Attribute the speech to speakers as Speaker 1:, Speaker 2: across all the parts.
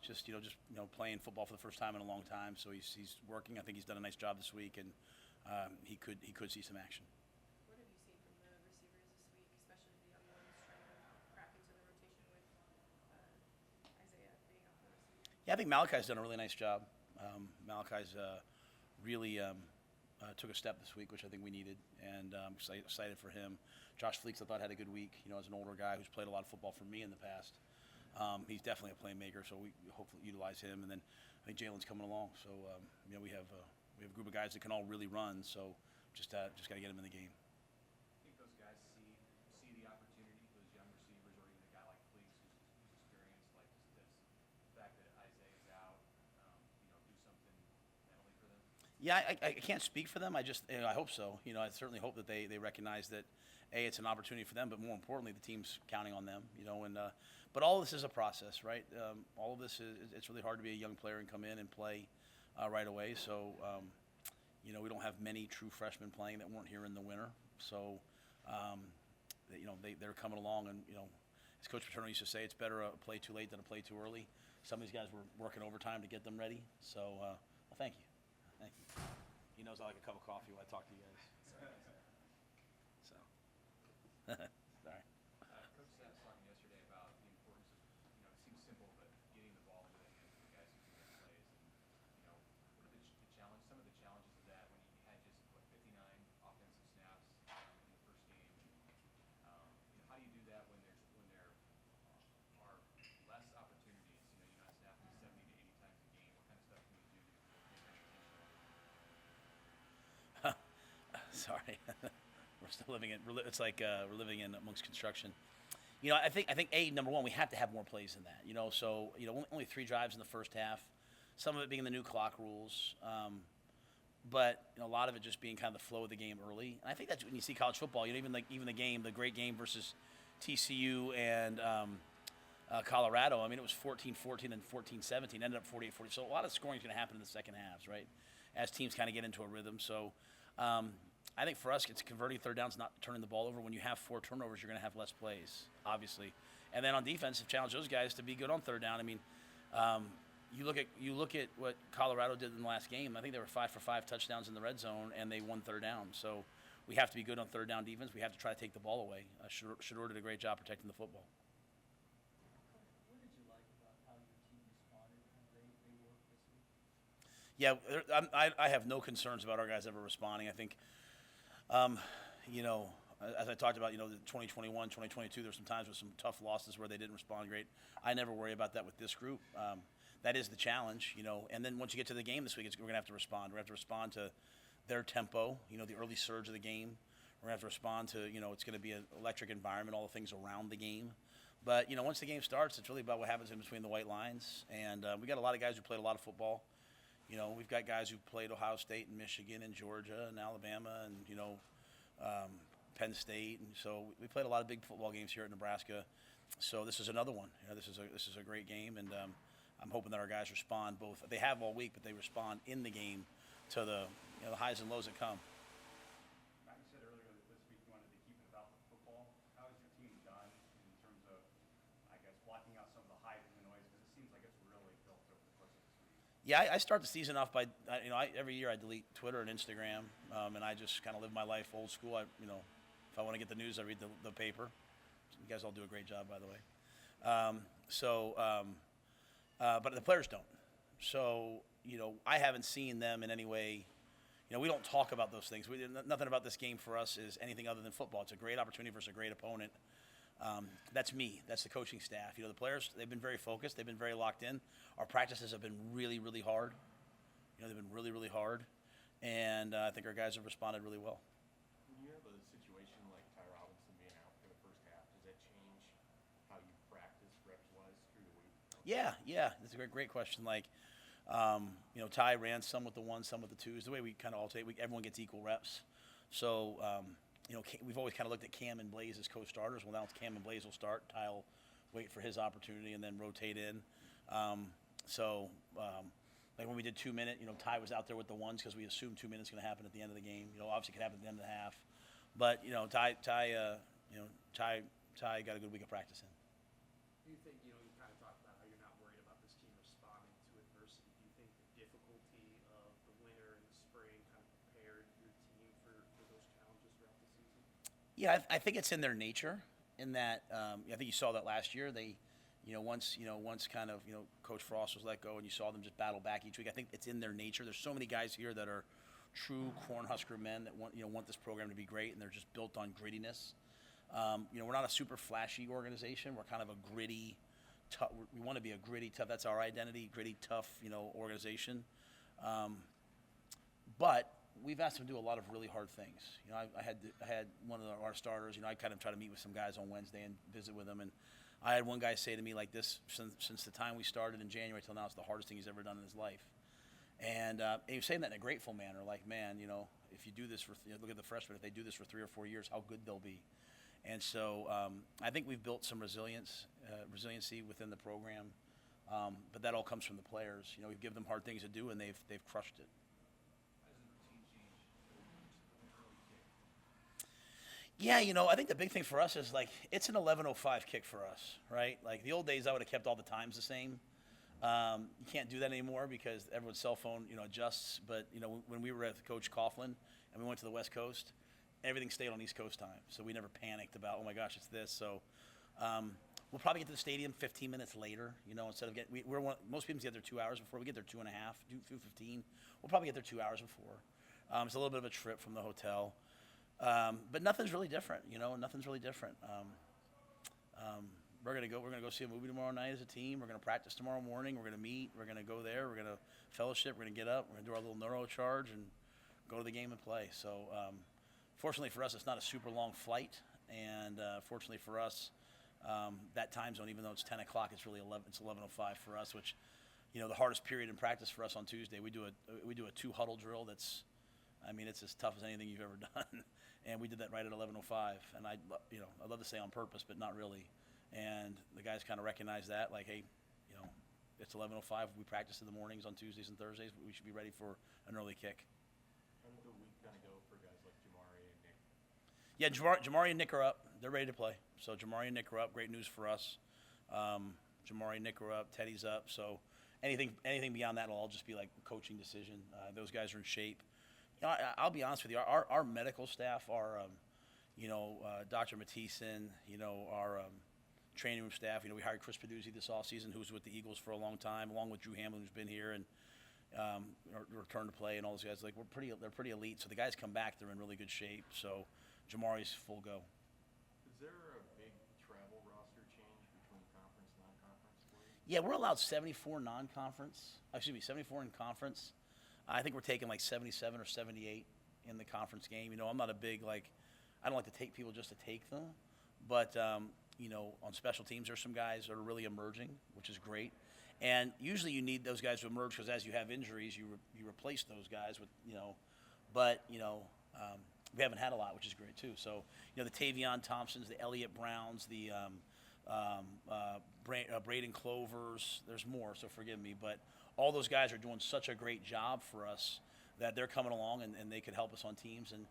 Speaker 1: just playing football for the first time in a long time. So he's working. I think he's done a nice job this week, and he could see some action.
Speaker 2: What have you seen from the receivers this week, especially the young ones trying to crack into the rotation with Isaiah being out for the season?
Speaker 1: Yeah, I think Malachi's done a really nice job. Malachi's really took a step this week, which I think we needed, and I'm excited for him. Josh Fleeks, I thought, had a good week. As an older guy who's played a lot of football for me in the past, he's definitely a playmaker. So we hopefully utilize him, and then I think Jalen's coming along. So we have a group of guys that can all really run. So just got to get them in the game.
Speaker 3: I think those guys see the opportunity. Those young receivers, or even a guy like Fleeks, who's experienced, like this fact that Isaiah's out, do something mentally for them.
Speaker 1: Yeah, I can't speak for them. I hope so. I certainly hope that they recognize that, it's an opportunity for them, but more importantly, the team's counting on them. But all of this is a process, right? All of this it's really hard to be a young player and come in and play right away. So, we don't have many true freshmen playing that weren't here in the winter. So, they're coming along, and as Coach Paterno used to say, it's better a play too late than a play too early. Some of these guys were working overtime to get them ready. So, well, thank you. Thank you. He knows I like a cup of coffee when I talk to you guys. So, sorry.
Speaker 3: Coach Sept was talking yesterday about the importance of, it seems simple, but getting the ball into the hands of the guys who can make plays. And, what are some of the challenges of that when you had just, 59 offensive snaps in the first game? How do you do that when there are less opportunities? You're not snapping 70 to 80 times a game. What kind of stuff can you do to make that intentional?
Speaker 1: Sorry. We're still living in. It's like we're living in amongst construction. I think number one, we have to have more plays than that. So only 3 drives in the first half. Some of it being the new clock rules, but a lot of it just being kind of the flow of the game early. And I think that's when you see college football. Even the great game versus TCU and Colorado. I mean, it was 14-14 and 14-17. Ended up 48-40. So a lot of scoring is going to happen in the second halves, right? As teams kind of get into a rhythm. So. I think for us, it's converting third downs, not turning the ball over. When you have 4 turnovers, you're going to have less plays, obviously. And then on defense, challenge those guys to be good on third down. I mean, you look at what Colorado did in the last game. I think they were 5 for 5 touchdowns in the red zone, and they won third down. So we have to be good on third down defense. We have to try to take the ball away. Shador did a great job protecting the football.
Speaker 4: What did you like about how your team responded and they worked this week?
Speaker 1: Yeah, I have no concerns about our guys ever responding. I think, as I talked about, the 2021, 2022, there's some times with some tough losses where they didn't respond great. I never worry about that with this group. That is the challenge, And then once you get to the game this week, we're going to have to respond. We're going to have to respond to their tempo, the early surge of the game. We're going to have to respond to, it's going to be an electric environment, all the things around the game. But, once the game starts, it's really about what happens in between the white lines. And we got a lot of guys who played a lot of football. We've got guys who played Ohio State and Michigan and Georgia and Alabama and, Penn State. And so we played a lot of big football games here at Nebraska. So this is another one. This is a great game. And I'm hoping that our guys respond both. They have all week, but they respond in the game to the highs and lows that come.
Speaker 5: Matt, you said earlier that this week you wanted to keep it about the football. How has your team done in terms of, blocking out some of the hype and the noise? Because it seems like it's really built over the course of this week.
Speaker 1: Yeah, I start the season off by, every year I delete Twitter and Instagram, and I just kind of live my life old school. If I want to get the news, I read the paper. You guys all do a great job, by the way. But the players don't. So, I haven't seen them in any way. We don't talk about those things. Nothing about this game for us is anything other than football. It's a great opportunity versus a great opponent. That's me. That's the coaching staff. The players, they've been very focused. They've been very locked in. Our practices have been really, really hard. They've been really, really hard. And I think our guys have responded really well.
Speaker 6: When you have a situation like Ty Robinson being out for the first half, does that change how you practice reps-wise through the week?
Speaker 1: Yeah. That's a great question. Ty ran some with the ones, some with the twos. The way we kind of alternate, everyone gets equal reps. So, we've always kind of looked at Cam and Blaze as co-starters. Well, now it's Cam and Blaze will start. Ty will wait for his opportunity and then rotate in. Like when we did 2 minute, Ty was out there with the ones because we assumed 2 minutes going to happen at the end of the game. Obviously it could happen at the end of the half. But, Ty got a good week of practice in.
Speaker 7: Do you think, you kind of talked about how you're not worried about this team responding
Speaker 1: Yeah, I think it's in their nature. In that, I think you saw that last year. They, once kind of, Coach Frost was let go, and you saw them just battle back each week. I think it's in their nature. There's so many guys here that are true Cornhusker men that want this program to be great, and they're just built on grittiness. We're not a super flashy organization. We're kind of a gritty, tough. We want to be a gritty, tough. That's our identity, gritty, tough, organization. But we've asked them to do a lot of really hard things. I had one of our starters. I kind of try to meet with some guys on Wednesday and visit with them, and I had one guy say to me like this: since the time we started in January till now, it's the hardest thing he's ever done in his life. And he was saying that in a grateful manner, like, man, if you do this for, look at the freshmen, if they do this for 3 or 4 years, how good they'll be. And so I think we've built some resiliency within the program, but that all comes from the players. We give them hard things to do, and they've crushed it. Yeah, I think the big thing for us is, like, it's an 11:05 kick for us, right? Like, the old days, I would have kept all the times the same. You can't do that anymore because everyone's cell phone, adjusts. But, when we were at Coach Coughlin and we went to the West Coast, everything stayed on East Coast time. So we never panicked about, oh, my gosh, it's this. So we'll probably get to the stadium 15 minutes later, instead of most people get there 2 hours before. We get there 2.5, 2:15. We'll probably get there 2 hours before. It's a little bit of a trip from the hotel. But nothing's really different, nothing's really different. We're gonna go see a movie tomorrow night as a team. We're gonna practice tomorrow morning. We're gonna meet. We're gonna go there. We're gonna fellowship. We're gonna get up. We're gonna do our little neuro charge and go to the game and play. So, fortunately for us, it's not a super long flight, and fortunately for us, that time zone, even though it's 10 o'clock, it's really 11:05 for us. Which, the hardest period in practice for us on Tuesday, we do a 2 huddle drill. It's as tough as anything you've ever done. And we did that right at 11:05. And I'd love to say on purpose, but not really. And the guys kind of recognize that, like, hey, it's 11:05. We practice in the mornings on Tuesdays and Thursdays. We should be ready for an early kick.
Speaker 6: How did the week kind of go for guys like Jamari and Nick?
Speaker 1: Yeah, Jamari and Nick are up. They're ready to play. So Jamari and Nick are up. Great news for us. Jamari and Nick are up. Teddy's up. So anything beyond that will all just be like a coaching decision. Those guys are in shape. I'll be honest with you. Our medical staff, our Dr. Mathisen, our training room staff. We hired Chris Peduzzi this offseason, who was with the Eagles for a long time, along with Drew Hamlin, who's been here and returned to play, and all those guys. Like, they're pretty elite. So the guys come back, they're in really good shape. So Jamari's full go.
Speaker 6: Is there a big travel roster change between conference and non-conference for you?
Speaker 1: Yeah, we're allowed 74 74 in conference. I think we're taking like 77 or 78 in the conference game. I'm not a big, I don't like to take people just to take them. But, on special teams, there's some guys that are really emerging, which is great. And usually you need those guys to emerge because as you have injuries, you replace those guys with, But, we haven't had a lot, which is great too. So, the Tavion Thompsons, the Elliott Browns, the Braden Clovers, there's more, so forgive me. But all those guys are doing such a great job for us that they're coming along and they could help us on teams. And,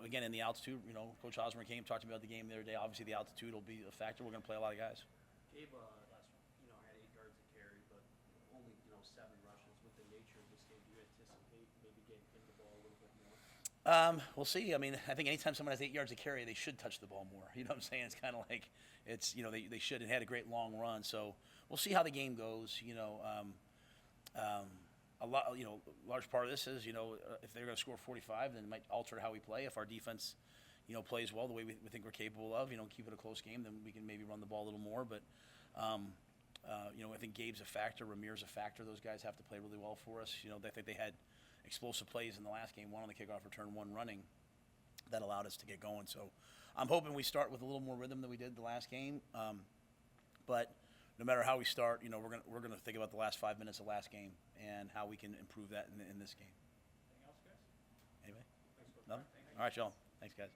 Speaker 1: again, in the altitude, Coach Osborne came, talked to me about the game the other day. Obviously, the altitude will be a factor. We're going to play a lot of guys.
Speaker 7: Gabe had 8 yards of carry, but only 7 rushes. With the nature of this game, do you anticipate maybe getting him the ball a little bit more?
Speaker 1: We'll see. I think anytime someone has 8 yards of carry, they should touch the ball more. You know what I'm saying? It's kind of like they should. It had a great long run, so we'll see how the game goes. Large part of this is, if they're going to score 45, then it might alter how we play. If our defense, plays well the way we think we're capable of, keep it a close game, then we can maybe run the ball a little more. But, I think Gabe's a factor. Ramir's a factor. Those guys have to play really well for us. I think they had explosive plays in the last game, 1 on the kickoff return, 1 running, that allowed us to get going. So I'm hoping we start with a little more rhythm than we did the last game. But no matter how we start, we're gonna think about the last 5 minutes of last game and how we can improve that in this game.
Speaker 5: Anything else, guys?
Speaker 1: Anyway? Nothing? All right, y'all. Thanks, guys.